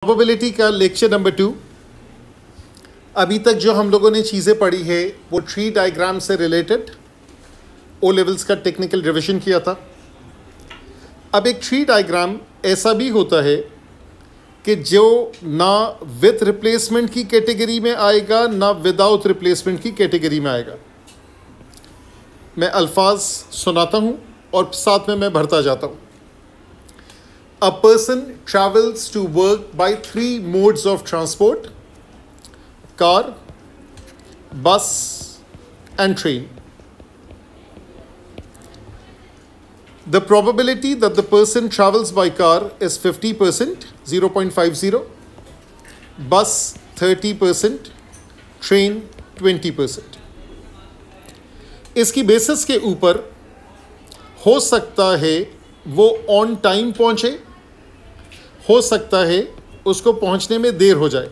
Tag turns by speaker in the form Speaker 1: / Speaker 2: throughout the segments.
Speaker 1: Probability का lecture number 2। अभी तक जो हम लोगों ने चीज़ें पढ़ी है वो ट्री डायग्राम से रिलेटेड ओ लेवल्स का टेक्निकल रिविजन किया था। अब एक ट्री डायग्राम ऐसा भी होता है कि जो ना विथ रिप्लेसमेंट की कैटेगरी में आएगा ना विदाउट रिप्लेसमेंट की कैटेगरी में आएगा। मैं अल्फाज सुनाता हूँ और साथ में मैं भरता जाता हूँ। A person travels to work by 3 modes of transport: car, bus and train. The probability that the person travels by car is 50%, 0.50, bus 30%, train 20%. इसकी बेसिस के ऊपर हो सकता है वो ऑन टाइम पहुंचे, हो सकता है उसको पहुंचने में देर हो जाए।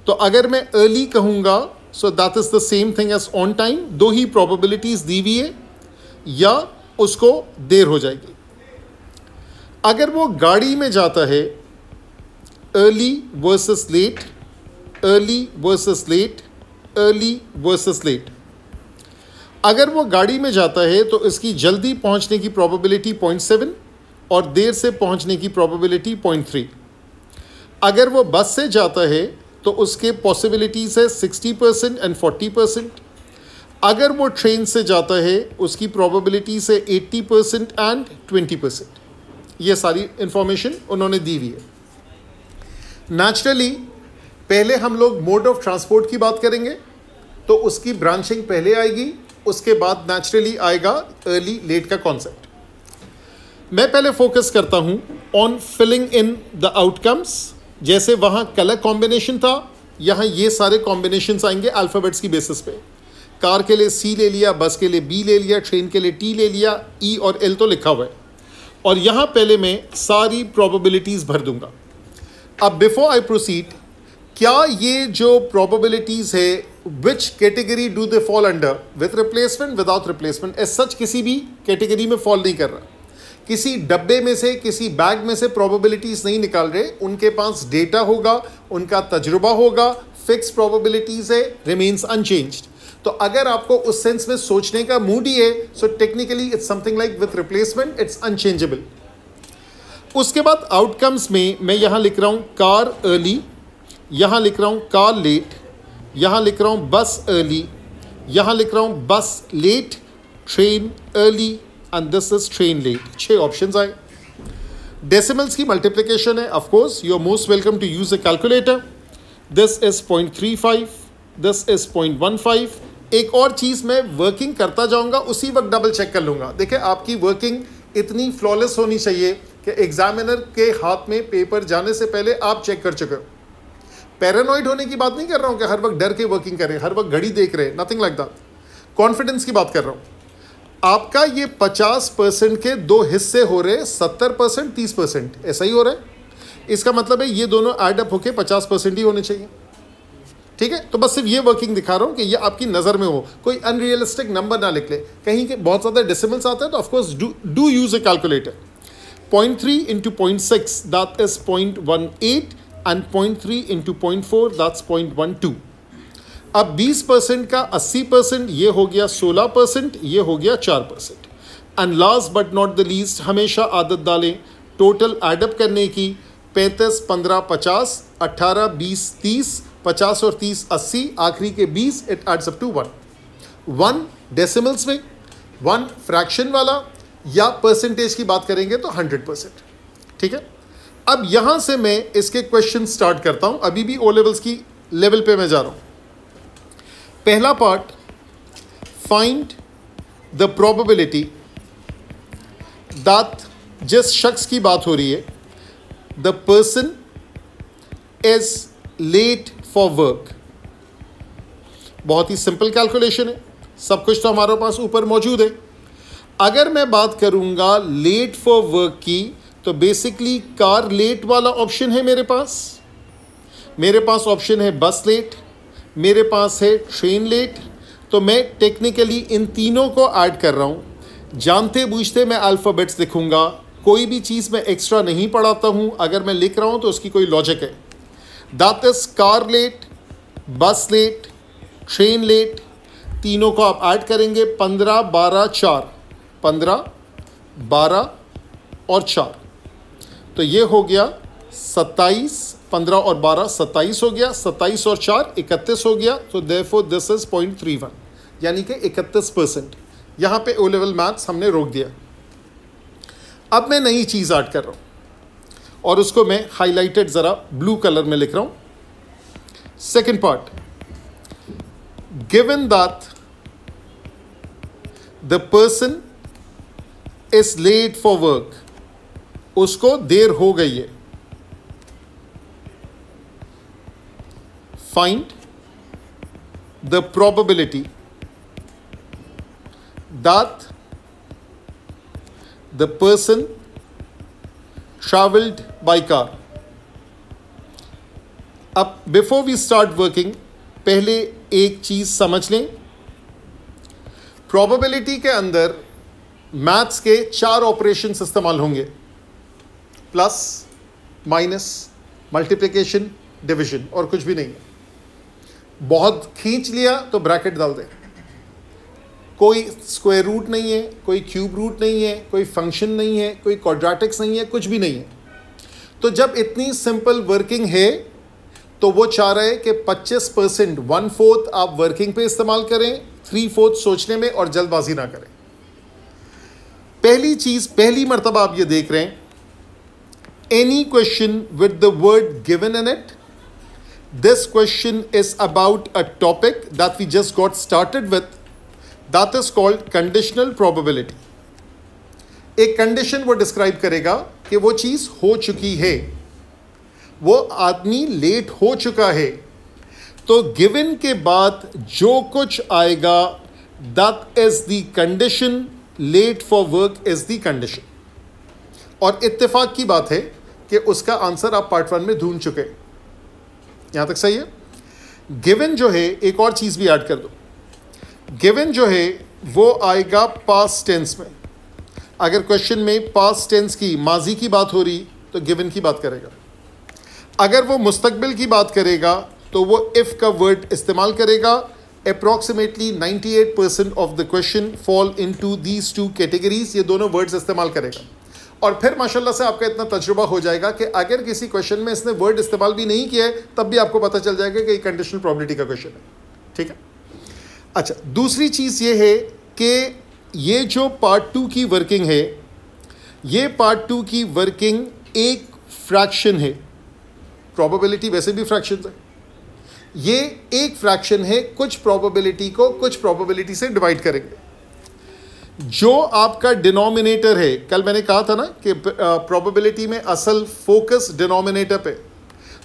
Speaker 1: तो अगर मैं अर्ली कहूँगा so that is the same thing as on time. दो ही प्रोबेबिलिटीज़ दी हुई है, या उसको देर हो जाएगी। अगर वो गाड़ी में जाता है, early versus late, early versus late, early versus late. अगर वो गाड़ी में जाता है तो इसकी जल्दी पहुंचने की प्रोबेबिलिटी 0.7 और देर से पहुंचने की प्रोबेबिलिटी 0.3। अगर वो बस से जाता है तो उसके पॉसिबिलिटीज़ है 60% एंड 40%। अगर वो ट्रेन से जाता है उसकी प्रोबेबिलिटीज़ है 80% एंड 20%। ये सारी इंफॉर्मेशन उन्होंने दी हुई है। नेचुरली पहले हम लोग मोड ऑफ ट्रांसपोर्ट की बात करेंगे तो उसकी ब्रांचिंग पहले आएगी, उसके बाद नेचुरली आएगा अर्ली लेट का कॉन्सेप्ट। मैं पहले फोकस करता हूं on filling in the outcomes. जैसे वहां कलर कॉम्बिनेशन था, यहां ये सारे कॉम्बिनेशंस आएंगे अल्फ़ाबेट्स की बेसिस पे। कार के लिए सी ले लिया, बस के लिए बी ले लिया, ट्रेन के लिए टी ले लिया, ई और एल तो लिखा हुआ है। और यहां पहले मैं सारी प्रोबेबिलिटीज़ भर दूंगा। अब बिफोर आई प्रोसीड, क्या ये जो प्रोबेबिलिटीज़ है which category do they fall under, with replacement, without replacement, as such किसी भी कैटेगरी में फॉल नहीं कर रहा। किसी डब्बे में से, किसी बैग में से प्रोबेबिलिटीज़ नहीं निकाल रहे। उनके पास डेटा होगा, उनका तजुर्बा होगा, फिक्स प्रोबेबिलिटीज़ है, रिमेन्स अनचेंज्ड। तो अगर आपको उस सेंस में सोचने का मूड ही है, so technically it's something like with replacement it's unchangeable. उसके बाद आउटकम्स में मैं यहाँ लिख रहा हूँ कार अर्ली, यहाँ लिख रहा हूँ कार लेट, यहाँ लिख रहा हूँ बस अर्ली, यहाँ लिख रहा हूँ bus late, train early and this is train late. 6 options आए। डेसिमल्स की मल्टीप्लिकेशन है, of course you are most welcome to use a calculator. This is 0.35, this is 0.15। एक और चीज़ मैं वर्किंग करता जाऊँगा, उसी वक्त डबल चेक कर लूँगा। देखिए आपकी वर्किंग इतनी फ्लॉलेस होनी चाहिए कि एग्जामिनर के हाथ में पेपर जाने से पहले आप चेक कर चुके हो। पैरानॉइड होने की बात नहीं कर रहा हूँ कि हर वक्त डर के वर्किंग करें, हर वक्त घड़ी देख रहे हैं, नथिंग लाइक दैट। कॉन्फिडेंस की बात कर रहा हूँ। आपका ये 50% के 2 हिस्से हो रहे, 70%, 30%, ऐसा ही हो रहा है। इसका मतलब है ये दोनों ऐड अप होके 50% ही होने चाहिए। ठीक है, तो बस सिर्फ ये वर्किंग दिखा रहा हूँ कि ये आपकी नज़र में हो, कोई अनरियलिस्टिक नंबर ना लिख ले। कहीं के बहुत ज़्यादा डेसिमल्स आते हैं तो of course do use a calculator. 0.3 into 0.6 that is 0.18 and 0.3 into 0.4 that's 0.12। अब 20% का 80%, ये हो गया 16%, ये हो गया 4%। And last but not the least, हमेशा आदत डालें टोटल एडअप करने की। 35, 15, 50, 18, 20, 30, 50 और 30, 80, आखिरी के 20, it adds up to 1। 1 decimals में, 1 फ्रैक्शन वाला, या परसेंटेज की बात करेंगे तो 100%। ठीक है, अब यहां से मैं इसके क्वेश्चन स्टार्ट करता हूं। अभी भी ओ लेवल्स की लेवल पे मैं जा रहा हूं। पहला part, find the probability that, जिस शख्स की बात हो रही है, the person is late for work. बहुत ही सिंपल कैलकुलेशन है, सब कुछ तो हमारे पास ऊपर मौजूद है। अगर मैं बात करूंगा लेट फॉर वर्क की, तो बेसिकली कार लेट वाला ऑप्शन है मेरे पास ऑप्शन है बस लेट, मेरे पास है ट्रेन लेट। तो मैं टेक्निकली इन तीनों को ऐड कर रहा हूं। जानते बूझते मैं अल्फ़ाबेट्स लिखूंगा, कोई भी चीज़ मैं एक्स्ट्रा नहीं पढ़ाता हूं, अगर मैं लिख रहा हूं तो उसकी कोई लॉजिक है। That is car late, bus late, train late, तीनों को आप ऐड करेंगे 15, 12, 4, 15, 12 और 4, तो ये हो गया 27, 15 और 12 27 हो गया, 27 और 4 31 हो गया। तो देयरफॉर दिस इज 0.31, यानी कि 31%। यहाँ पे ओ लेवल मैथ्स हमने रोक दिया। अब मैं नई चीज़ ऐड कर रहा हूँ और उसको मैं हाईलाइटेड ज़रा ब्लू कलर में लिख रहा हूँ। Second part, given that the person is late for work, उसको देर हो गई है, find the probability that the person travelled by car. अब बिफोर वी स्टार्ट वर्किंग, पहले एक चीज समझ लें, प्रोबेबिलिटी के अंदर मैथ्स के 4 ऑपरेशंस इस्तेमाल होंगे, प्लस, माइनस, मल्टीप्लिकेशन, डिवीजन, और कुछ भी नहीं है। बहुत खींच लिया तो ब्रैकेट डाल दें। कोई स्क्वायर रूट नहीं है, कोई क्यूब रूट नहीं है, कोई फंक्शन नहीं है, कोई क्वाड्रेटिक्स नहीं है, कुछ भी नहीं है। तो जब इतनी सिंपल वर्किंग है तो वो चाह रहे हैं कि 25%, 1/4 आप वर्किंग पे इस्तेमाल करें, 3/4 सोचने में, और जल्दबाजी ना करें। पहली चीज, पहली मर्तबा आप ये देख रहे हैं, any question with the word given in it, this question is about a topic that we just got started with, that is called conditional probability. एक कंडीशन वो डिस्क्राइब करेगा कि वो चीज हो चुकी है, वो आदमी लेट हो चुका है, तो गिवन के बाद जो कुछ आएगा that is the condition, late for work is the condition। और इत्तेफाक की बात है कि उसका आंसर आप पार्ट 1 में ढूंढ चुके, यहां तक सही है। गिवन जो है, एक और चीज भी ऐड कर दो, गिवन जो है वो आएगा पास्ट टेंस में। अगर क्वेश्चन में पास्ट टेंस की, माजी की बात हो रही तो गिवन की बात करेगा। अगर वो मुस्तकबिल की बात करेगा तो वो इफ का वर्ड इस्तेमाल करेगा। Approximately 98% of the question fall into these 2 categories, ये दोनों वर्ड्स इस्तेमाल करेगा। और फिर माशाल्लाह से आपका इतना तजुर्बा हो जाएगा कि अगर किसी क्वेश्चन में इसने वर्ड इस्तेमाल भी नहीं किया है तब भी आपको पता चल जाएगा कि ये कंडीशनल प्रोबेबिलिटी का क्वेश्चन है। ठीक है। अच्छा, दूसरी चीज़ ये है कि ये जो पार्ट 2 की वर्किंग है, ये पार्ट 2 की वर्किंग एक फ्रैक्शन है। प्रोबेबिलिटी वैसे भी फ्रैक्शन है, ये एक फ्रैक्शन है, कुछ प्रोबेबिलिटी को कुछ प्रोबेबिलिटी से डिवाइड करेंगे। जो आपका डिनोमिनेटर है, कल मैंने कहा था ना कि प्रोबेबिलिटी में असल फोकस डिनोमिनेटर पे,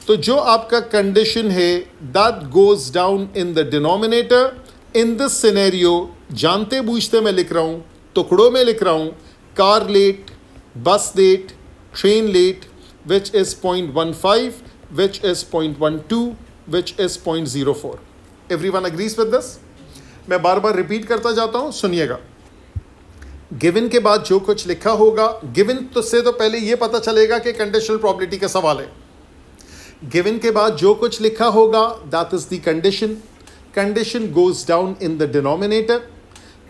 Speaker 1: तो जो आपका कंडीशन है that goes down in the denominator. In this scenario जानते बूझते मैं लिख रहा हूं, टुकड़ों में लिख रहा हूं, car late, bus late, train late, which is 0.15, which is 0.12, which is 0.04। Everyone agrees with this? मैं बार बार रिपीट करता जाता हूं, सुनिएगा। गिवन के बाद जो कुछ लिखा होगा, गिवन तो से तो पहले ये पता चलेगा कि कंडीशनल प्रोबेबिलिटी का सवाल है। गिवन के बाद जो कुछ लिखा होगा that is the condition. Condition goes down in the denominator.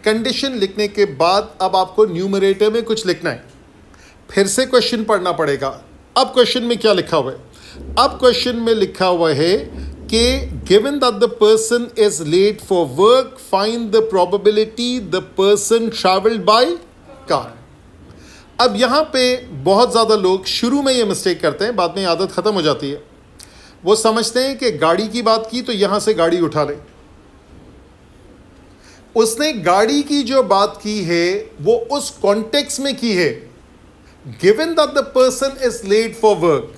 Speaker 1: Condition लिखने के बाद अब आपको न्यूमरेटर में कुछ लिखना है, फिर से क्वेश्चन पढ़ना पड़ेगा। अब क्वेश्चन में क्या लिखा हुआ है? अब क्वेश्चन में लिखा हुआ है कि given that the person is late for work, find the probability the person traveled by car। अब यहाँ पे बहुत ज़्यादा लोग शुरू में ये मिस्टेक करते हैं, बाद में आदत ख़त्म हो जाती है। वो समझते हैं कि गाड़ी की बात की तो यहाँ से गाड़ी उठा ले। उसने गाड़ी की जो बात की है वो उस कॉन्टेक्स्ट में की है, given that the person is late for work।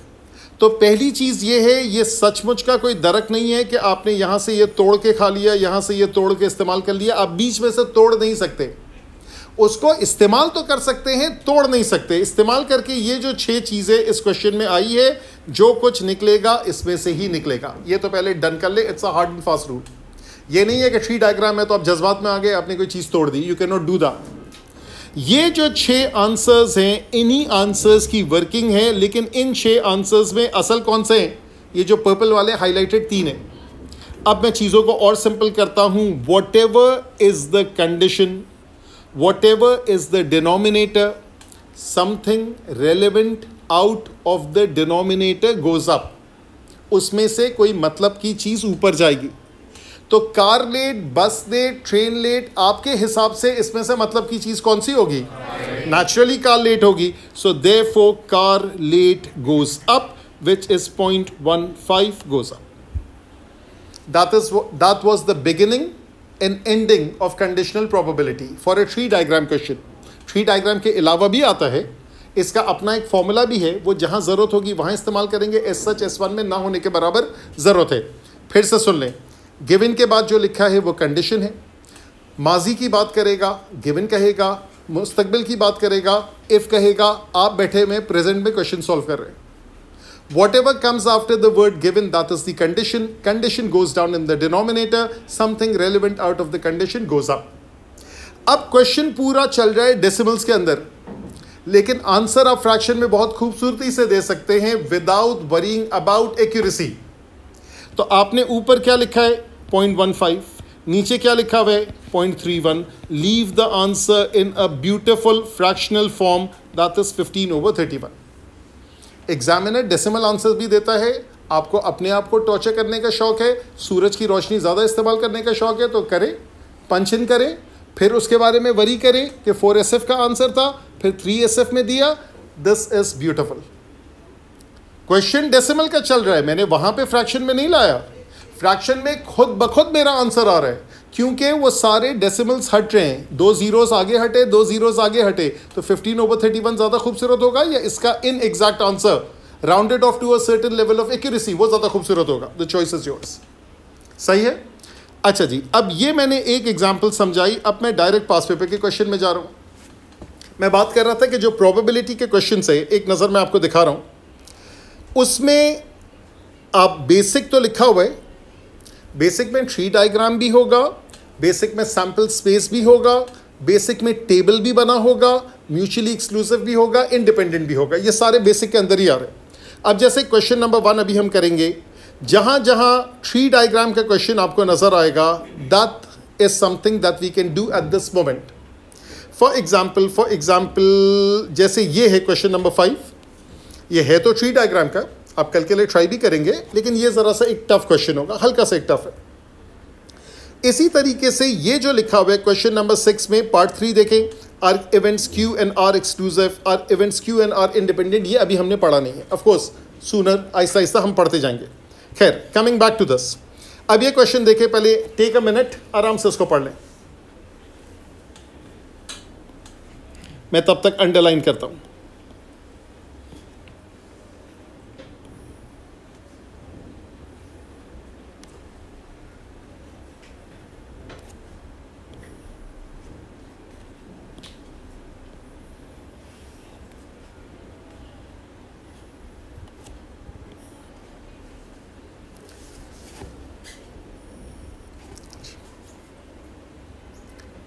Speaker 1: तो पहली चीज़ ये है, ये सचमुच का कोई दरक नहीं है कि आपने यहाँ से ये तोड़ के खा लिया, यहाँ से ये तोड़ के इस्तेमाल कर लिया। आप बीच में से तोड़ नहीं सकते, उसको इस्तेमाल तो कर सकते हैं, तोड़ नहीं सकते। इस्तेमाल करके ये जो 6 चीज़ें इस क्वेश्चन में आई है, जो कुछ निकलेगा इसमें से ही निकलेगा। ये तो पहले डन कर ले, it's a hard and fast rule. ये नहीं है कि ट्री डायग्राम है तो आप जज्बात में आ गए, आपने कोई चीज़ तोड़ दी। You can not do that. ये जो 6 आंसर्स हैं, इन्हीं आंसर्स की वर्किंग है, लेकिन इन 6 आंसर्स में असल कौन से हैं? ये जो पर्पल वाले हाईलाइटेड 3 हैं। अब मैं चीज़ों को और सिंपल करता हूँ। What ever is the condition, what ever is the denominator, something relevant out of the denominator goes up. उसमें से कोई मतलब की चीज़ ऊपर जाएगी। तो car late, bus late, train late, आपके हिसाब से इसमें से मतलब की चीज़ कौन सी होगी? नेचुरली कार लेट होगी। So therefore car late goes up, which is 0.15 goes up. That was the beginning and ending of conditional probability for a tree diagram question. Tree diagram के अलावा भी आता है, इसका अपना एक फॉर्मूला भी है, वो जहाँ ज़रूरत होगी वहाँ इस्तेमाल करेंगे। एस सच S1 में ना होने के बराबर ज़रूरत है। फिर से सुन लें, गिवन के बाद जो लिखा है वो कंडीशन है। माजी की बात करेगा गिवन कहेगा, मुस्तकबिल की बात करेगा इफ़ कहेगा, आप बैठे में प्रेजेंट में क्वेश्चन सॉल्व कर रहे हैं। Whatever comes after the word given, that is the condition. Condition goes down in the denominator. Something relevant out of the condition goes up. अब क्वेश्चन पूरा चल रहा है डेसिमल्स के अंदर, लेकिन आंसर आप फ्रैक्शन में बहुत खूबसूरती से दे सकते हैं विदाउट वरीइंग अबाउट एक्यूरेसी। तो आपने ऊपर क्या लिखा है? 0.15, नीचे क्या लिखा हुआ है? 0.31। Leave the answer in a beautiful fractional form, that is 15/31। Examiner decimal answer भी देता है। आपको अपने आप को टॉर्चर करने का शौक है, सूरज की रोशनी ज़्यादा इस्तेमाल करने का शौक है, तो करें, पंच इन करें, फिर उसके बारे में वरी करें कि 4SF का आंसर था, फिर 3SF में दिया। This is beautiful. Question decimal का चल रहा है, मैंने वहाँ पे फ्रैक्शन में नहीं लाया। फ्रैक्शन में खुद ब खुद मेरा आंसर आ रहा है, क्योंकि वो सारे डेसिमल्स हट रहे हैं। 2 ज़ीरोज़ आगे हटे, 2 ज़ीरोज़ आगे हटे, तो 15/31 ज़्यादा खूबसूरत होगा या इसका in exact answer rounded off to a certain level of accuracy वो ज़्यादा खूबसूरत होगा? The choice is yours. सही है? अच्छा जी, अब ये मैंने एक एग्जाम्पल समझाई। अब मैं डायरेक्ट पास पेपर के क्वेश्चन में जा रहा हूँ। मैं बात कर रहा था कि जो प्रोबेबिलिटी के क्वेश्चन है, एक नज़र मैं आपको दिखा रहा हूँ, उसमें आप बेसिक तो लिखा हुआ है, बेसिक में ट्री डायग्राम भी होगा, बेसिक में सैम्पल स्पेस भी होगा, बेसिक में टेबल भी बना होगा, म्यूचुअली एक्सक्लूसिव भी होगा, इंडिपेंडेंट भी होगा। ये सारे बेसिक के अंदर ही आ रहे हैं। अब जैसे क्वेश्चन नंबर 1 अभी हम करेंगे, जहाँ जहाँ ट्री डायग्राम का क्वेश्चन आपको नज़र आएगा, that is something that we can do at this moment. For example जैसे ये है क्वेश्चन नंबर 5, ये है तो ट्री डायग्राम का, आप कल के लिए ट्राई भी करेंगे, लेकिन ये ज़रा सा एक टफ क्वेश्चन होगा, हल्का सा एक टफ है। इसी तरीके से ये जो लिखा हुआ है क्वेश्चन नंबर 6 में पार्ट 3 देखें, are events Q and R exclusive, are events Q and R independent, ये अभी हमने पढ़ा नहीं है। Of course sooner, Aahista Aahista हम पढ़ते जाएंगे। खैर, कमिंग बैक टू दिस, अब ये क्वेश्चन देखें, पहले टेक अ मिनट, आराम से उसको पढ़ लें। मैं तब तक अंडरलाइन करता हूं।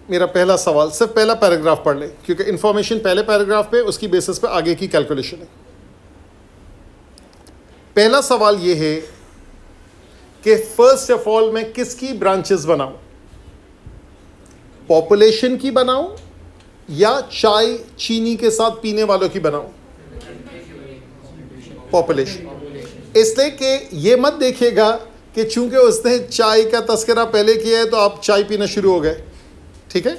Speaker 1: मेरा पहला सवाल, सिर्फ पहला पैराग्राफ पढ़ लें, क्योंकि इंफॉर्मेशन पहले पैराग्राफ पे, उसकी बेसिस पे आगे की कैलकुलेशन है। पहला सवाल ये है कि फर्स्ट ऑफ ऑल मैं किसकी ब्रांचेस बनाऊं? पॉपुलेशन की बनाऊं या चाय चीनी के साथ पीने वालों की बनाऊं? पॉपुलेशन। इसलिए कि ये मत देखिएगा कि चूंकि उसने चाय का तस्करा पहले किया है तो आप चाय पीना शुरू हो गए। ठीक है,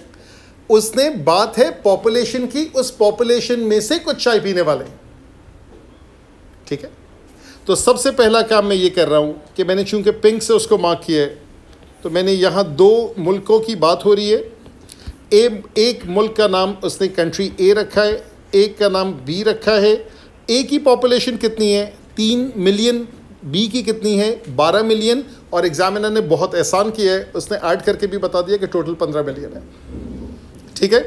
Speaker 1: उसने बात है पॉपुलेशन की, उस पॉपुलेशन में से कुछ चाय पीने वाले। ठीक है, तो सबसे पहला काम मैं ये कर रहा हूं कि मैंने चूंकि पिंक से उसको मार्क किया है, तो मैंने यहां 2 मुल्कों की बात हो रही है। एक मुल्क का नाम उसने कंट्री ए रखा है, एक का नाम बी रखा है। ए की पॉपुलेशन कितनी है? 3 मिलियन। बी की कितनी है? 12 मिलियन। और एग्जामिनर ने बहुत एहसान किया है, उसने ऐड करके भी बता दिया कि टोटल 15 मिलियन है। ठीक है,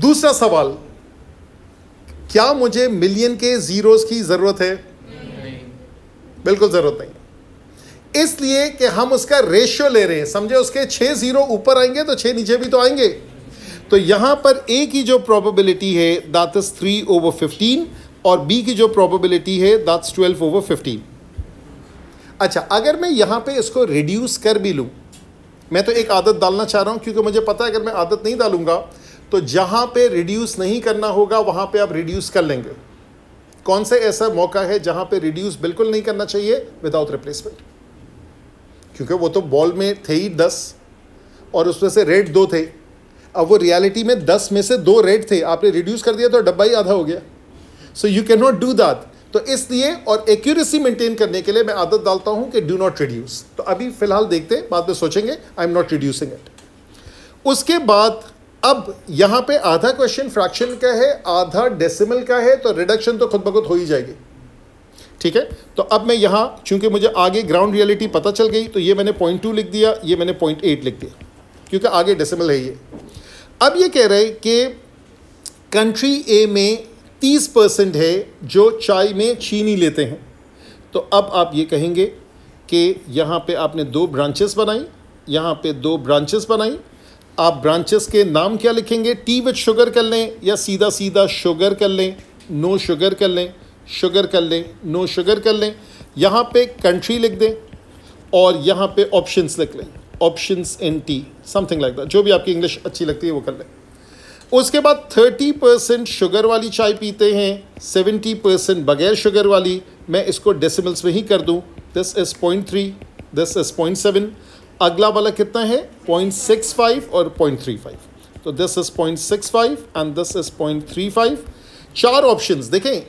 Speaker 1: दूसरा सवाल, क्या मुझे मिलियन के ज़ीरोज़ की ज़रूरत है? नहीं, बिल्कुल ज़रूरत नहीं, इसलिए कि हम उसका रेशियो ले रहे हैं। समझे, उसके 6 ज़ीरो ऊपर आएंगे तो 6 नीचे भी तो आएंगे। तो यहां पर ए की जो प्रोबेबिलिटी है दैट इज 3/15 और बी की जो प्रोबेबिलिटी है दैट्स 12/15। अच्छा, अगर मैं यहां पे इसको रिड्यूस कर भी लूं, मैं तो एक आदत डालना चाह रहा हूं क्योंकि मुझे पता है अगर मैं आदत नहीं डालूंगा तो जहां पे रिड्यूस नहीं करना होगा वहां पे आप रिड्यूस कर लेंगे। कौन से ऐसा मौका है जहां पे रिड्यूस बिल्कुल नहीं करना चाहिए? विदाउट रिप्लेसमेंट, क्योंकि वो तो बॉल में थे ही 10 और उसमें से रेड 2 थे। अब वो रियलिटी में 10 में से 2 रेड थे, आपने रिड्यूस कर दिया तो डब्बा ही आधा हो गया। So you can not do that. तो इसलिए और एक्यूरेसी मेंटेन करने के लिए मैं आदत डालता हूं कि डू नॉट रिड्यूस। तो अभी फिलहाल देखते हैं, बाद में सोचेंगे। I am not reducing it. उसके बाद अब यहां पे आधा क्वेश्चन फ्रैक्शन का है, आधा डेसिमल का है, तो रिडक्शन तो खुद ब खुद हो ही जाएगी। ठीक है, तो अब मैं यहां चूंकि मुझे आगे ग्राउंड रियलिटी पता चल गई तो ये मैंने 0.2 लिख दिया, ये मैंने 0.8 लिख दिया क्योंकि आगे डेसिमल है ये। अब ये कह रहे हैं कि कंट्री ए में 30% है जो चाय में चीनी लेते हैं। तो अब आप ये कहेंगे कि यहाँ पे आपने 2 ब्रांचेस बनाई, यहाँ पे 2 ब्रांचेस बनाई। आप ब्रांचेस के नाम क्या लिखेंगे? टी विथ शुगर कर लें या सीधा सीधा शुगर कर लें, नो शुगर कर लें, शुगर कर लें, नो शुगर कर लें। यहाँ पे कंट्री लिख दें और यहाँ पे ऑप्शंस लिख लें, options in T, something like that. जो भी आपकी इंग्लिश अच्छी लगती है वो कर लें। उसके बाद 30% शुगर वाली चाय पीते हैं, 70% बगैर शुगर वाली। मैं इसको डेसिमल्स में ही कर दूं, दिस इज 0.3, दिस इज 0.7। अगला वाला कितना है? 0.65 और 0.35। तो this is 0.65 and this is 0.35। 4 options देखें,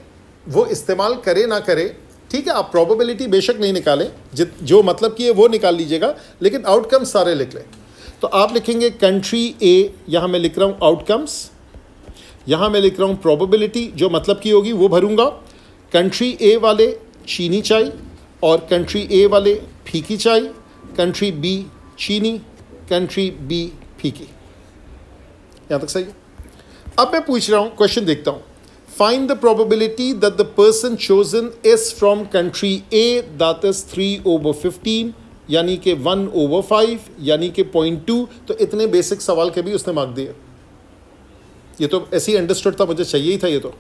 Speaker 1: वो इस्तेमाल करे ना करे, ठीक है। आप प्रोबेबिलिटी बेशक नहीं निकालें, जो मतलब कि है वो निकाल लीजिएगा, लेकिन आउटकम सारे लिख लें। तो आप लिखेंगे कंट्री ए, यहाँ मैं लिख रहा हूँ आउटकम्स, यहाँ मैं लिख रहा हूँ प्रोबेबिलिटी, जो मतलब की होगी वो भरूंगा। कंट्री ए वाले चीनी चाय और कंट्री ए वाले फीकी चाय, कंट्री बी चीनी, कंट्री बी फीकी। यहाँ तक सही है। अब मैं पूछ रहा हूँ, क्वेश्चन देखता हूँ। Find the probability that the person chosen is from country A that is 3/15 यानी कि 1/5 यानी कि 0.2। तो इतने बेसिक सवाल के भी उसने मार्क दिए। ये तो ऐसे ही अंडरस्टूड था, मुझे चाहिए ही था ये तो।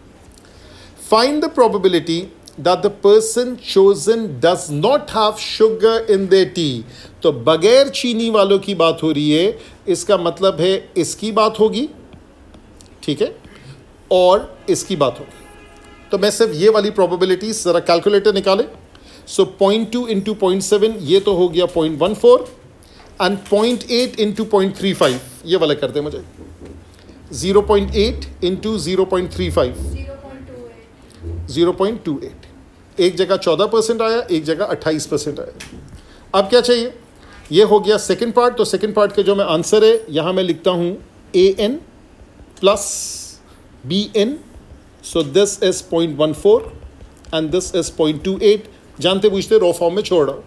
Speaker 1: Find the probability that the person chosen does not have sugar in their T. तो बगैर चीनी वालों की बात हो रही है, इसका मतलब है इसकी बात होगी, ठीक है, और इसकी बात होगी। तो मैं सिर्फ ये वाली प्रोबेबिलिटी ज़रा कैलकुलेटर निकाले। सो 0.2 इंटू 0.7 ये तो हो गया 0.14 एंड 0.8 इंटू 0.35 ये वाला कर दे मुझे। 0.8 इंटू 0.35 0.28। एक जगह 14% आया, एक जगह 28% आया। अब क्या चाहिए? ये हो गया सेकंड पार्ट। तो सेकंड पार्ट के जो मैं आंसर है यहाँ मैं लिखता हूँ AN plus BN। So this is 0.14 and this is 0.28। जानते पूछते रॉ फॉर्म में छोड़ रहा हूं।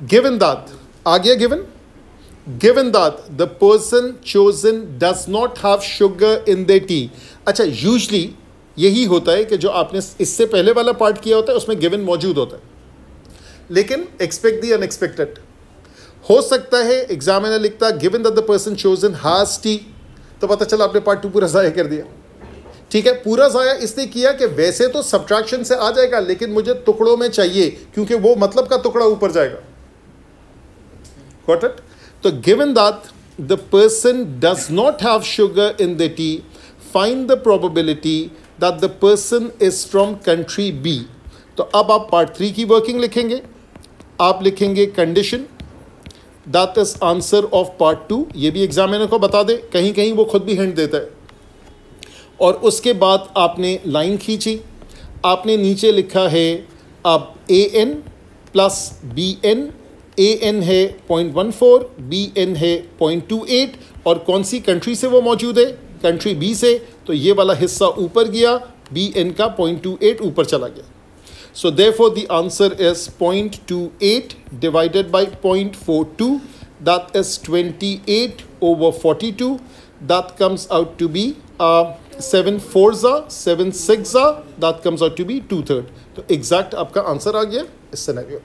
Speaker 1: गिवन दैट आ गया, given that the person chosen does not have sugar in the T. अच्छा, यूजली यही होता है कि जो आपने इससे पहले वाला पार्ट किया होता है उसमें गिवन मौजूद होता है, लेकिन एक्सपेक्ट द अनएक्सपेक्टेड। हो सकता है एग्जामिनर लिखता given that the person chosen has T, तो पता चला आपने पार्ट 2 पूरा ज़ाया कर दिया। ठीक है, पूरा ज़ाया इसने किया कि वैसे तो सब्ट्रैक्शन से आ जाएगा, लेकिन मुझे टुकड़ों में चाहिए क्योंकि वो मतलब का टुकड़ा ऊपर जाएगा। Got it? तो given that the person does not have sugar in the tea, find the probability that the person is from country B. तो अब आप पार्ट 3 की वर्किंग लिखेंगे। आप लिखेंगे condition that is answer of part 2। ये भी एग्जामिनर को बता दे, कहीं कहीं वो खुद भी हिंट देता है। और उसके बाद आपने लाइन खींची, आपने नीचे लिखा है अब AN प्लस BN। AN है 0.14, BN है 0.28 और कौन सी कंट्री से वो मौजूद है? कंट्री B से। तो ये वाला हिस्सा ऊपर गया, BN का 0.28 ऊपर चला गया। So therefore the answer is 0.28 divided by 0.42, that is 28/42। That comes out to be 7 4s 7 6s, that comes out to be 2/3। तो एग्जैक्ट आपका आंसर आ गया इस सिनेरियो में।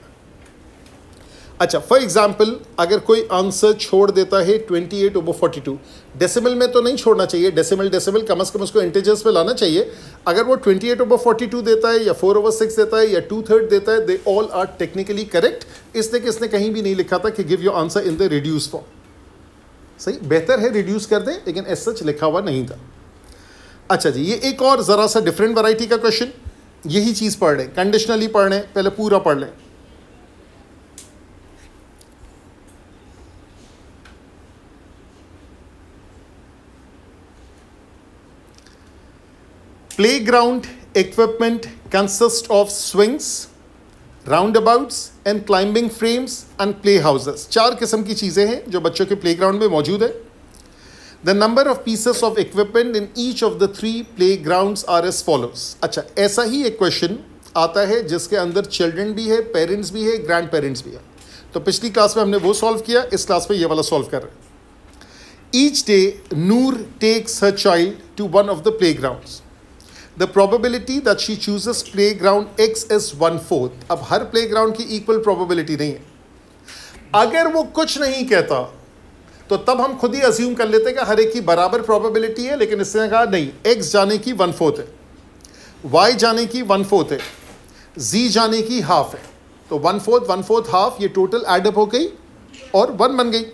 Speaker 1: अच्छा, फॉर एग्जाम्पल अगर कोई आंसर छोड़ देता है 28/42, डेसिमल में तो नहीं छोड़ना चाहिए, डेसिमल कम से कम उसको इंटीजर्स पे लाना चाहिए। अगर वो 28/42 देता है या 4/6 देता है या 2/3 देता है, they all are technically correct, इसलिए कि इसने कहीं भी नहीं लिखा था कि give your answer in the reduce form. सही, बेहतर है रिड्यूस कर दें, लेकिन एज सच लिखा हुआ नहीं था। अच्छा जी, ये एक और ज़रा सा डिफरेंट वैरायटी का क्वेश्चन, यही चीज़ पढ़ लें, कंडीशनली पढ़ लें, पहले पूरा पढ़ लें। Playground equipment consists of swings, roundabouts and climbing frames and playhouses। 4 किस्म की चीज़ें हैं जो बच्चों के प्लेग्राउंड में मौजूद है। The number of pieces of equipment in each of the 3 playgrounds are as follows। अच्छा, ऐसा ही एक क्वेश्चन आता है जिसके अंदर चिल्ड्रन भी है, पेरेंट्स भी है, ग्रैंड पेरेंट्स भी है। तो पिछली क्लास में हमने वो सॉल्व किया, इस क्लास में ये वाला सॉल्व कर रहे हैं। Each day Noor takes her child to one of the playgrounds। The probability that she chooses playground X is 1/4। अब हर प्लेग्राउंड की इक्वल प्रोबेबिलिटी नहीं है। अगर वो कुछ नहीं कहता तो तब हम खुद ही अज्यूम कर लेते कि हर एक की बराबर प्रोबेबिलिटी है, लेकिन इसने कहा नहीं, X जाने की 1/4 है, Y जाने की 1/4 है, Z जाने की हाफ है। तो 1/4 हाफ, ये टोटल एडअप हो गई और 1 बन गई।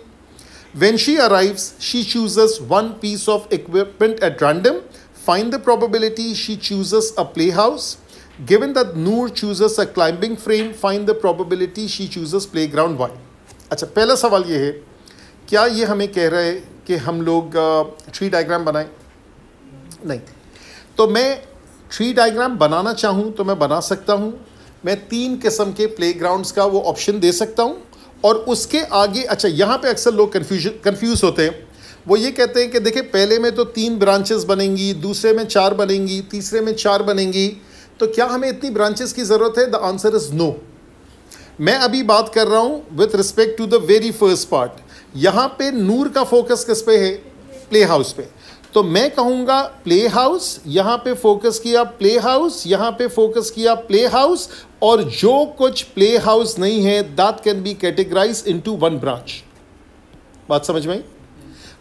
Speaker 1: When she arrives, she chooses one piece of equipment at random। Find the probability she chooses a playhouse। Given that Noor chooses a climbing frame, find the probability she chooses playground Y। अच्छा, पहला सवाल ये है, क्या ये हमें कह रहा है कि हम लोग ट्री डायग्राम बनाएं? नहीं। तो मैं ट्री डायग्राम बनाना चाहूँ तो मैं बना सकता हूँ। मैं 3 किस्म के प्लेग्राउंड्स का वो ऑप्शन दे सकता हूँ और उसके आगे, अच्छा यहाँ पे अक्सर लोग कंफ्यूज होते हैं। वो ये कहते हैं कि देखिए पहले में तो 3 ब्रांचेस बनेंगी, दूसरे में 4 बनेंगी, तीसरे में 4 बनेंगी, तो क्या हमें इतनी ब्रांचेस की ज़रूरत है? The answer is no. मैं अभी बात कर रहा हूँ with respect to the very first part. यहाँ पे नूर का फोकस किस पे है? प्ले हाउस पे। तो मैं कहूँगा प्ले हाउस, यहाँ पे फोकस किया प्ले हाउस, यहाँ पे फोकस किया प्ले हाउस, और जो कुछ प्ले हाउस नहीं है that can be categorize into 1 branch. बात समझ में आई?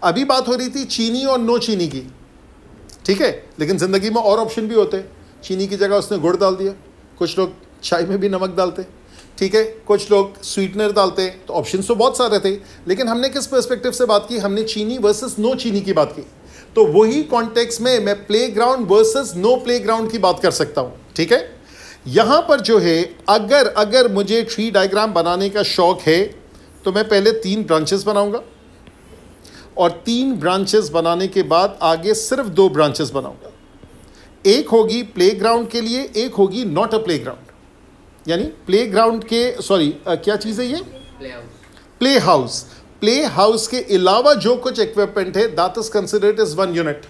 Speaker 1: अभी बात हो रही थी चीनी और नो चीनी की, ठीक है, लेकिन ज़िंदगी में और ऑप्शन भी होते हैं। चीनी की जगह उसने गुड़ डाल दिया, कुछ लोग चाय में भी नमक डालते, ठीक है, कुछ लोग स्वीटनर डालते, तो ऑप्शंस तो बहुत सारे थे। लेकिन हमने किस पर्सपेक्टिव से बात की? हमने चीनी वर्सेस नो चीनी की बात की। तो वही कॉन्टेक्स्ट में मैं प्लेग्राउंड वर्सेस नो प्लेग्राउंड की बात कर सकता हूँ, ठीक है। यहाँ पर जो है, अगर मुझे ट्री डायग्राम बनाने का शौक है तो मैं पहले 3 ब्रांचेस बनाऊंगा और 3 ब्रांचेस बनाने के बाद आगे सिर्फ 2 ब्रांचेस बनाऊंगा। एक होगी प्लेग्राउंड के लिए, एक होगी नॉट अ प्लेग्राउंड। यानी प्लेग्राउंड के क्या चीज़ है ये? Play house. प्ले हाउस के अलावा जो कुछ इक्विपमेंट है that is considered as 1 unit.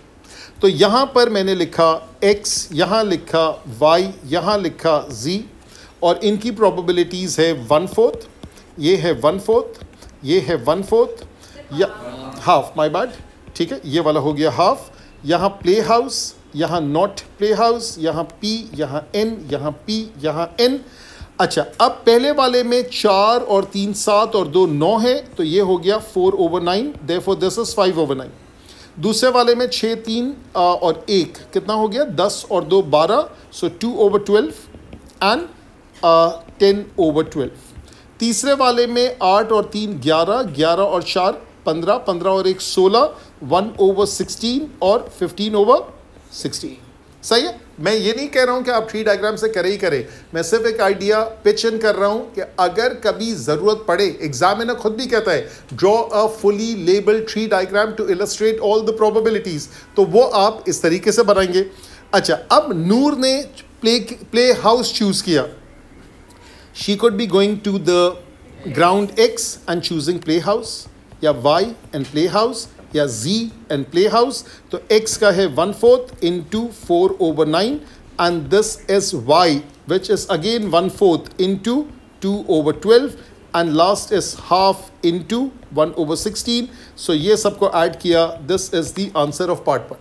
Speaker 1: तो यहाँ पर मैंने लिखा X, यहाँ लिखा Y, यहाँ लिखा Z, और इनकी प्रोबेबिलिटीज़ है 1/4, ये है 1/4, ये है 1/4, या हाफ, माय बैड, ठीक है, ये वाला हो गया हाफ। यहाँ प्ले हाउस, यहाँ नॉट प्ले हाउस, यहाँ P, यहाँ N, यहाँ P, यहाँ N। अच्छा, अब पहले वाले में 4 और 3 7 और 2 9 है, तो ये हो गया 4/9, देयरफॉर दिस इज 5/9। दूसरे वाले में 6 3 और 1 कितना हो गया? 10 और 2 12, सो 2/12 एंड 10/12। तीसरे वाले में 8 और 3 11, 11 और 4 15, 15 और 1 16, 1/16 और 15/16। सही है। मैं ये नहीं कह रहा हूं कि आप ट्री डायग्राम से करें ही करें, मैं सिर्फ एक आइडिया पिच इन कर रहा हूं कि अगर कभी ज़रूरत पड़े, एग्जामिनर खुद भी कहता है draw a fully labelled tree diagram to illustrate all the probabilities, तो वो आप इस तरीके से बनाएंगे। अच्छा, अब नूर ने प्ले हाउस चूज किया। She could be going to the ground X and choosing play house, या Y एंड प्ले हाउस, या Z एंड प्ले हाउस। तो X का है 1/4 into 4/9 and this is Y which is again 1/4 into 2/12 and last is half into 1/16। So ये सबको add किया, this is the answer of part 1।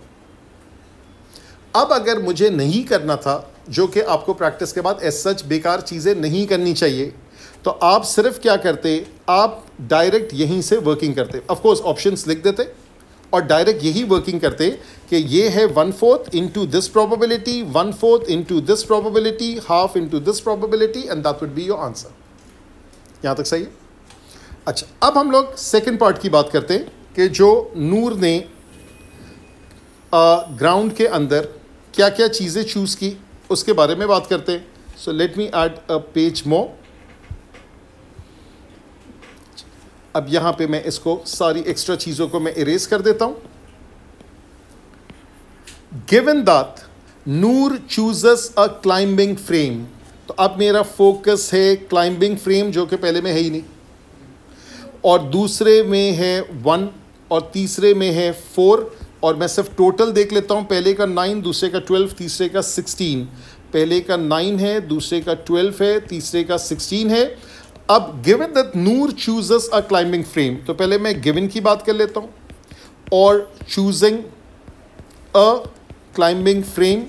Speaker 1: अब अगर मुझे नहीं करना था, जो कि आपको प्रैक्टिस के बाद एज सच बेकार चीज़ें नहीं करनी चाहिए, तो आप सिर्फ क्या करते, आप डायरेक्ट यहीं से वर्किंग करते, ऑफ कोर्स ऑप्शंस लिख देते और डायरेक्ट यही वर्किंग करते कि ये है 1/4 into this probability, 1/4 into this probability, half into this probability, and that would be your answer. यहाँ तक सही है? अच्छा, अब हम लोग सेकेंड पार्ट की बात करते हैं कि जो नूर ने ग्राउंड के अंदर क्या क्या चीज़ें चूज़ की उसके बारे में बात करते हैं। So let me add a page more. अब यहाँ पे मैं इसको सारी एक्स्ट्रा चीज़ों को मैं इरेज कर देता हूँ। Given that Noor chooses a climbing frame, तो अब मेरा फोकस है क्लाइंबिंग फ्रेम जो कि पहले में है ही नहीं, और दूसरे में है 1 और तीसरे में है 4, और मैं सिर्फ टोटल देख लेता हूँ। पहले का 9, दूसरे का 12, तीसरे का 16। पहले का 9 है, दूसरे का 12 है, तीसरे का 16 है। अब given that Noor chooses a climbing frame, तो पहले मैं गिवन की बात कर लेता हूँ और चूजिंग अ क्लाइंबिंग फ्रेम।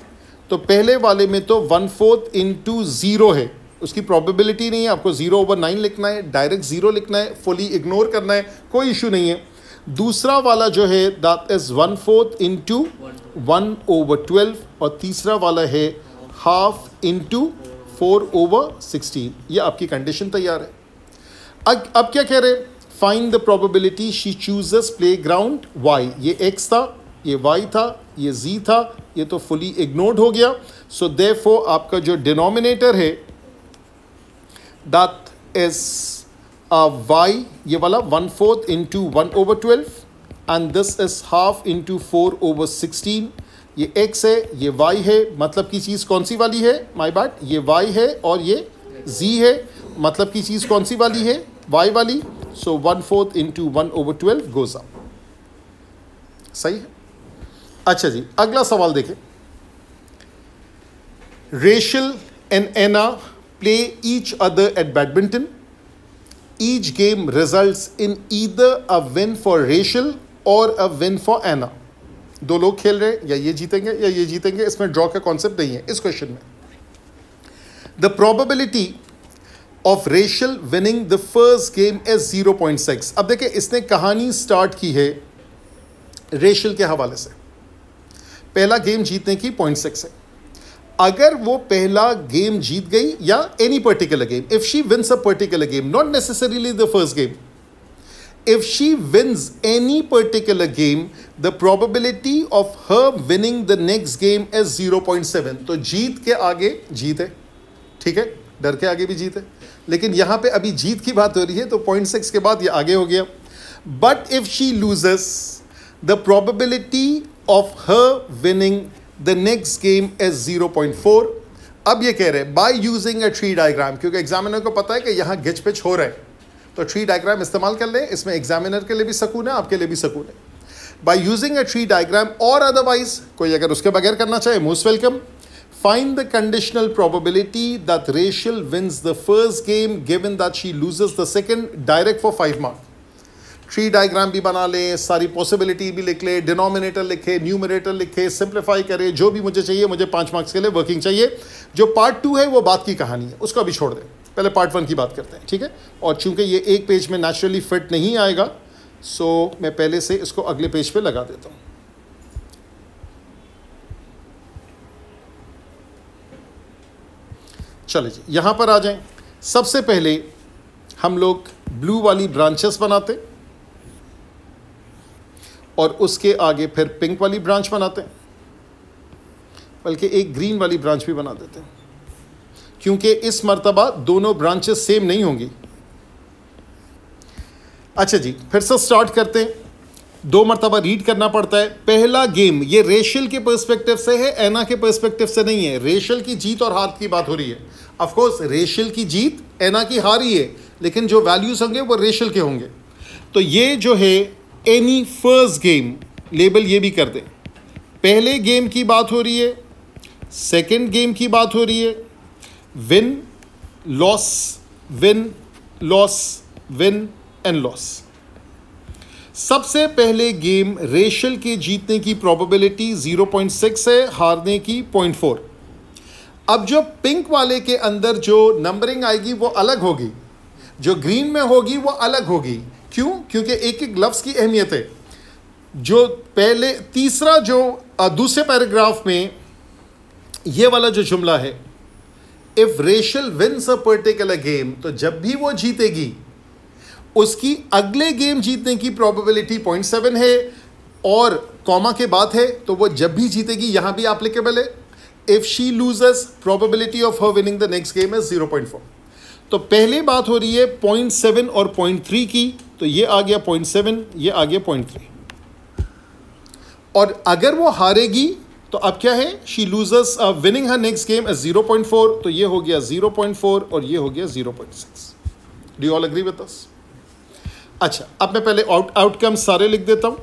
Speaker 1: तो पहले वाले में तो 1/4 इंटू 0 है, उसकी प्रोबेबिलिटी नहीं है, आपको 0/9 लिखना है, डायरेक्ट 0 लिखना है, फुली इग्नोर करना है, कोई इशू नहीं है। दूसरा वाला जो है दैट इज 1/4 इंटू 1/12, और तीसरा वाला है हाफ इंटू 4/16। ये आपकी कंडीशन तैयार है। अब क्या कह रहे हैं, find the probability she chooses play ground Y. ये एक्स था, ये वाई था, ये जी था, ये तो फुली इग्नोर्ड हो गया। सो देयरफॉर आपका जो डिनोमिनेटर है दैट इज वाई, ये वाला 1/4 into 1/12, and this is half into 4/16। ये x है, ये y है, मतलब की चीज़ कौन सी वाली है, माय बैड, ये y है और ये z है, मतलब की चीज़ कौन सी वाली है, y वाली। So 1/4 into 1/12 goes up. सही है? अच्छा जी, अगला सवाल देखें। Rachel and Anna play each other at badminton. Each game results in either a win for Rachel or a win for एना। दो लोग खेल रहे हैं, या ये जीतेंगे या ये जीतेंगे, इसमें ड्रॉ का कॉन्सेप्ट नहीं है इस क्वेश्चन में। The probability of Rachel winning the first game is 0.6। अब देखिए, इसने कहानी स्टार्ट की है रेशल के हवाले से। पहला गेम जीतने की 0.6 है। अगर वो पहला गेम जीत गई, या any particular game, if she wins a particular game, not necessarily the first game, if she wins any particular game, the probability of her winning the next game is 0.7। तो जीत के आगे जीत है, ठीक है, डर के आगे भी जीत है, लेकिन यहां पे अभी जीत की बात हो रही है, तो 0.6 के बाद ये आगे हो गया। But if she loses, the probability of her winning the next game is 0.4। अब ये कह रहे हैं by using a tree diagram, क्योंकि एग्जामिनर को पता है कि यहां गिच पिच हो रहा है, तो ट्री डायग्राम इस्तेमाल कर लें, इसमें एग्जामिनर के लिए भी सकून है, आपके लिए भी सकून है। By using a tree diagram, और अदरवाइज कोई अगर उसके बगैर करना चाहे, most welcome. Find the conditional probability that Rachel wins the first game given that she loses the second, direct for 5 mark. Tree diagram भी बना ले, सारी पॉसिबिलिटी भी लिख ले, डिनोमिनेटर लिखे, न्यूमरेटर लिखे, सिंप्लीफाई करे, जो भी मुझे चाहिए, मुझे 5 मार्क्स के लिए वर्किंग चाहिए। जो पार्ट 2 है वो बात की कहानी है, उसको अभी छोड़ दें, पहले पार्ट 1 की बात करते हैं, ठीक है। और चूंकि ये एक पेज में नेचुरली फिट नहीं आएगा, सो मैं पहले से इसको अगले पेज पे लगा देता हूं। चले जी, यहां पर आ जाएं। सबसे पहले हम लोग ब्लू वाली ब्रांचेस बनाते, और उसके आगे फिर पिंक वाली ब्रांच बनाते हैं, बल्कि एक ग्रीन वाली ब्रांच भी बना देते हैं, क्योंकि इस मर्तबा दोनों ब्रांचेस सेम नहीं होंगी। अच्छा जी, फिर से स्टार्ट करते हैं। 2 मर्तबा रीड करना पड़ता है। पहला गेम ये रेशल के पर्सपेक्टिव से है, एना के पर्सपेक्टिव से नहीं है। रेशल की जीत और हार की बात हो रही है। ऑफ कोर्स रेशल की जीत, एना की हार ही है, लेकिन जो वैल्यूज होंगे वो रेशल के होंगे। तो ये जो है एनी फर्स्ट गेम, लेबल ये भी कर दें। पहले गेम की बात हो रही है, सेकेंड गेम की बात हो रही है, win loss win loss win and loss. सबसे पहले गेम रेशल के जीतने की प्रोबेबिलिटी 0.6 है, हारने की 0.4। अब जो पिंक वाले के अंदर जो नंबरिंग आएगी वो अलग होगी, जो ग्रीन में होगी वो अलग होगी। क्यों? क्योंकि एक एक लफ्ज़ की अहमियत है। जो पहले तीसरा जो दूसरे पैराग्राफ में ये वाला जो जुमला है, if Rachel wins a particular game, तो जब भी वो जीतेगी उसकी अगले गेम जीतने की प्रोबेबिलिटी 0.7 है, और कॉमा के बाद है तो वो जब भी जीतेगी यहां भी एप्लीकेबल है। If she loses, probability of her winning the next game is 0.4। तो पहले बात हो रही है 0.7 और 0.3 की, तो ये आ गया 0.7, ये आ गया 0.3। और अगर वो हारेगी तो अब क्या है, she loses winning her next game is 0.4, तो ये हो गया 0.4 और ये हो गया 0.6। Do you all agree with us? अच्छा, अब मैं पहले आउटकम सारे लिख देता हूं।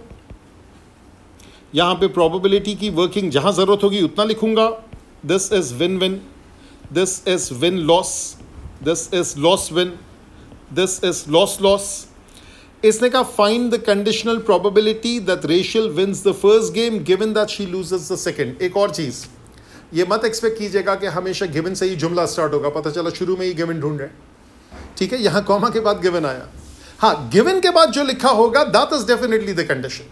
Speaker 1: यहां पे प्रोबेबिलिटी की वर्किंग जहां जरूरत होगी उतना लिखूंगा। This is win win, this is win loss, this is loss win, this is loss loss. इसने कहा find the conditional probability that Rachel wins the first game given that she loses the second. एक और चीज, ये मत expect कीजिएगा कि हमेशा गिवन से ही जुमला स्टार्ट होगा। पता चला शुरू में ही गिवन ढूंढ रहे हैं, ठीक है, यहां कॉमा के बाद गिवन आया। हाँ, गिवन के बाद जो लिखा होगा that is definitely the condition.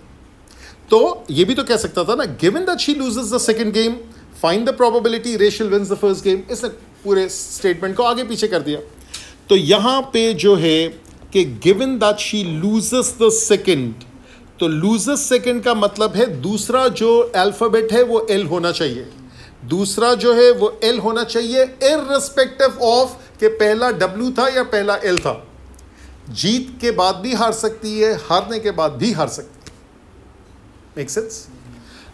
Speaker 1: तो ये भी तो कह सकता था ना, given that she loses the second game, find the probability Rachel wins the first game. इसने पूरे स्टेटमेंट को आगे पीछे कर दिया। तो यहां पे जो है कि given that she loses the second, तो लूजेस सेकंड का मतलब है दूसरा जो अल्फाबेट है वो एल होना चाहिए, दूसरा जो है वो एल होना चाहिए, इररिस्पेक्टिव ऑफ कि पहला डब्ल्यू था या पहला एल था। जीत के बाद भी हार सकती है, हारने के बाद भी हार सकती है। Make sense?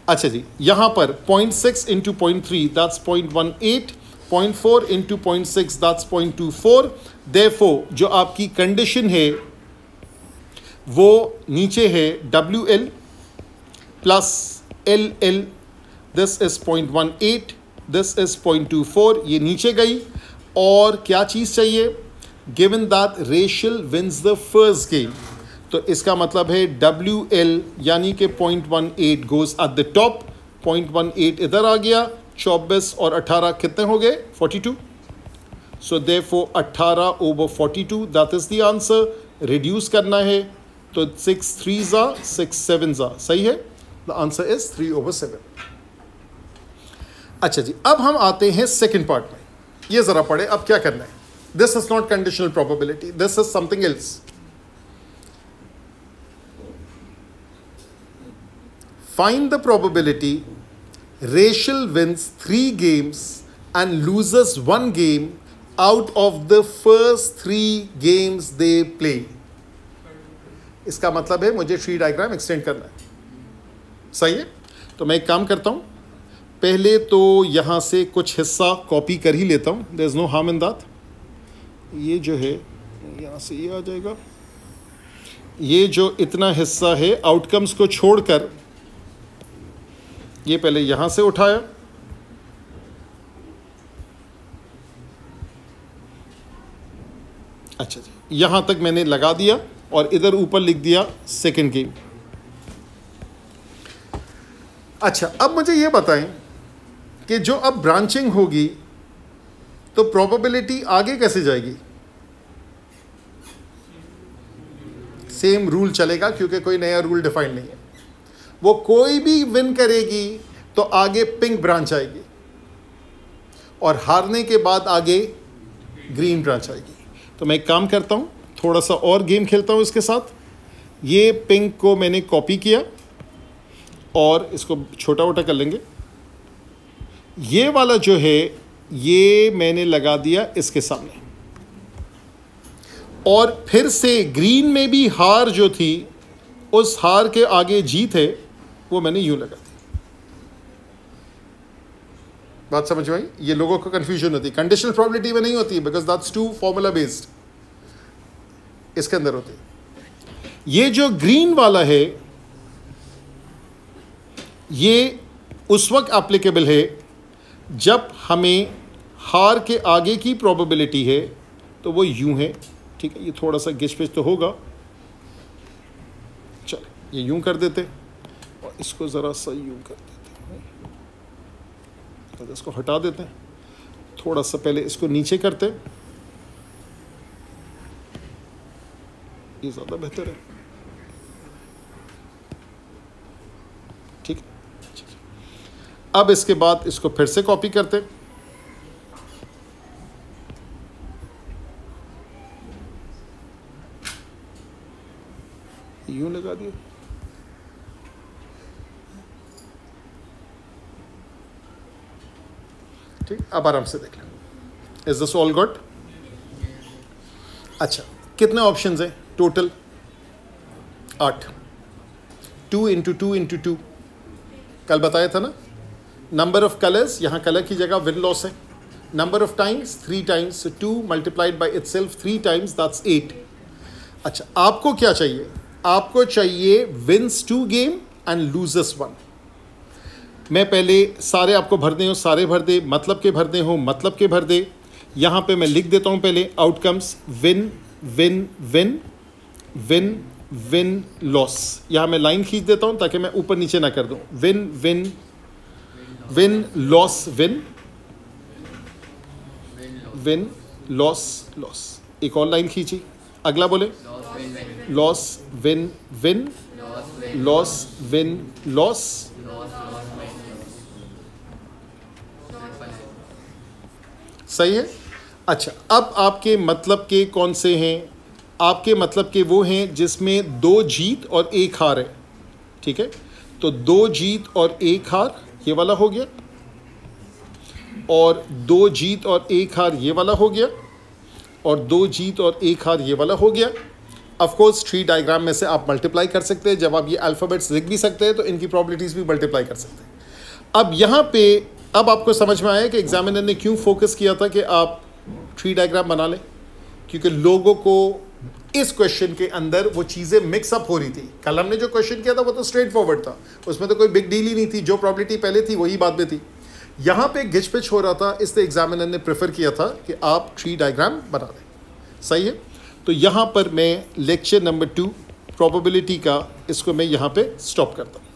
Speaker 1: अच्छा जी, यहां पर 0.6 into 0.3 that's 0.18, 0.4 into 0.6 that's 0.24। Therefore जो आपकी कंडीशन है वो नीचे है WL plus LL, this is 0.18, this is 0.24, ये नीचे गई। और क्या चीज़ चाहिए? Given that Rachel wins the first game, तो इसका मतलब है WL यानी कि 0.18 गोज एट द टॉप, 0.18 इधर आ गया, 24 और 18 कितने हो गए? 42। So therefore 18 over 42 that is the answer. Reduce करना है तो 6 3s are 6 7s are, सही है। The answer is 3 over 7। अच्छा जी, अब हम आते हैं सेकेंड पार्ट में। ये जरा पढ़े अब क्या करना है। This is not conditional probability, this is something else. Find the probability Rachel wins 3 games and loses 1 game out of the first 3 games they play. इसका मतलब है मुझे ट्री डायग्राम एक्सटेंड करना है, सही है। तो मैं एक काम करता हूँ, पहले तो यहाँ से कुछ हिस्सा कॉपी कर ही लेता हूँ, there is no harm in that. ये जो है यहाँ से ये आ जाएगा, ये जो इतना हिस्सा है आउटकम्स को छोड़कर ये पहले यहां से उठाया, अच्छा जी, यहां तक मैंने लगा दिया और इधर ऊपर लिख दिया सेकंड गेम। अच्छा, अब मुझे ये बताएं कि जो अब ब्रांचिंग होगी तो प्रोबेबिलिटी आगे कैसे जाएगी? सेम रूल चलेगा क्योंकि कोई नया रूल डिफाइन नहीं है। वो कोई भी विन करेगी तो आगे पिंक ब्रांच आएगी और हारने के बाद आगे ग्रीन ब्रांच आएगी। तो मैं एक काम करता हूँ, थोड़ा सा और गेम खेलता हूँ इसके साथ। ये पिंक को मैंने कॉपी किया और इसको छोटा मोटा कर लेंगे। ये वाला जो है ये मैंने लगा दिया इसके सामने, और फिर से ग्रीन में भी हार जो थी उस हार के आगे जीत है वो मैंने यूं लगा दी। बात समझ में आई? ये लोगों को कंफ्यूजन होती है, कंडीशनल प्रोबेबिलिटी में नहीं होती because that's too formula based, इसके अंदर होती है। ये जो ग्रीन वाला है ये उस वक्त एप्लीकेबल है जब हमें हार के आगे की प्रोबेबिलिटी है तो वो यूं है, ठीक है। ये थोड़ा सा गिच पिच तो होगा, चलो ये यूं कर देते और इसको ज़रा सा यूं कर देते हैं, तो इसको हटा देते हैं। थोड़ा सा पहले इसको नीचे करते, ये ज़्यादा बेहतर है, ठीक है। अब इसके बाद इसको फिर से कॉपी करते, यूं लगा दिया, ठीक। अब आराम से देख लें, इज दिस ऑल गुड? अच्छा, कितने ऑप्शंस हैं टोटल? 8। 2 × 2 × 2 कल बताया था ना। नंबर ऑफ कलर्स, यहाँ कलर की जगह विन लॉस है। Number of times 3 times, so 2 multiplied by itself 3 times, that's 8। अच्छा, आपको क्या चाहिए? आपको चाहिए विन्स 2 गेम एंड लूजर्स 1। मैं पहले सारे आपको भर दे हो, सारे भर दे, मतलब के भर दे हो, मतलब के भर दे। यहाँ पे मैं लिख देता हूँ पहले outcomes, win win win win win loss. यहाँ मैं लाइन खींच देता हूँ ताकि मैं ऊपर नीचे ना कर दूँ। Win win win loss win win loss loss. एक और लाइन खींची, अगला बोले loss win win loss win loss. सही है। अच्छा, अब आपके मतलब के कौन से हैं? आपके मतलब के वो हैं जिसमें 2 जीत और 1 हार है, ठीक है। तो 2 जीत और 1 हार ये वाला हो गया, और 2 जीत और 1 हार ये वाला हो गया, और 2 जीत और 1 हार ये वाला हो गया। ऑफ कोर्स ट्री डायग्राम में से आप मल्टीप्लाई कर सकते हैं। जब आप ये अल्फ़ाबेट्स लिख भी सकते हैं तो इनकी प्रॉपर्टीज़ भी मल्टीप्लाई कर सकते हैं। अब यहाँ पे अब आपको समझ में आया कि एग्जामिनर ने क्यों फोकस किया था कि आप ट्री डायग्राम बना लें, क्योंकि लोगों को इस क्वेश्चन के अंदर वो चीज़ें मिक्सअप हो रही थी। कल हमने जो क्वेश्चन किया था वो तो स्ट्रेट फॉरवर्ड था, उसमें तो कोई बिग डील ही नहीं थी। जो प्रॉपर्टी पहले थी वही बाद में थी। यहाँ पे घिच पिच हो रहा था, इसलिए एग्जामिनर ने प्रेफर किया था कि आप ट्री डायग्राम बना दें। सही है। तो यहाँ पर मैं लेक्चर नंबर 2 प्रोबेबिलिटी का इसको मैं यहाँ पे स्टॉप करता हूँ।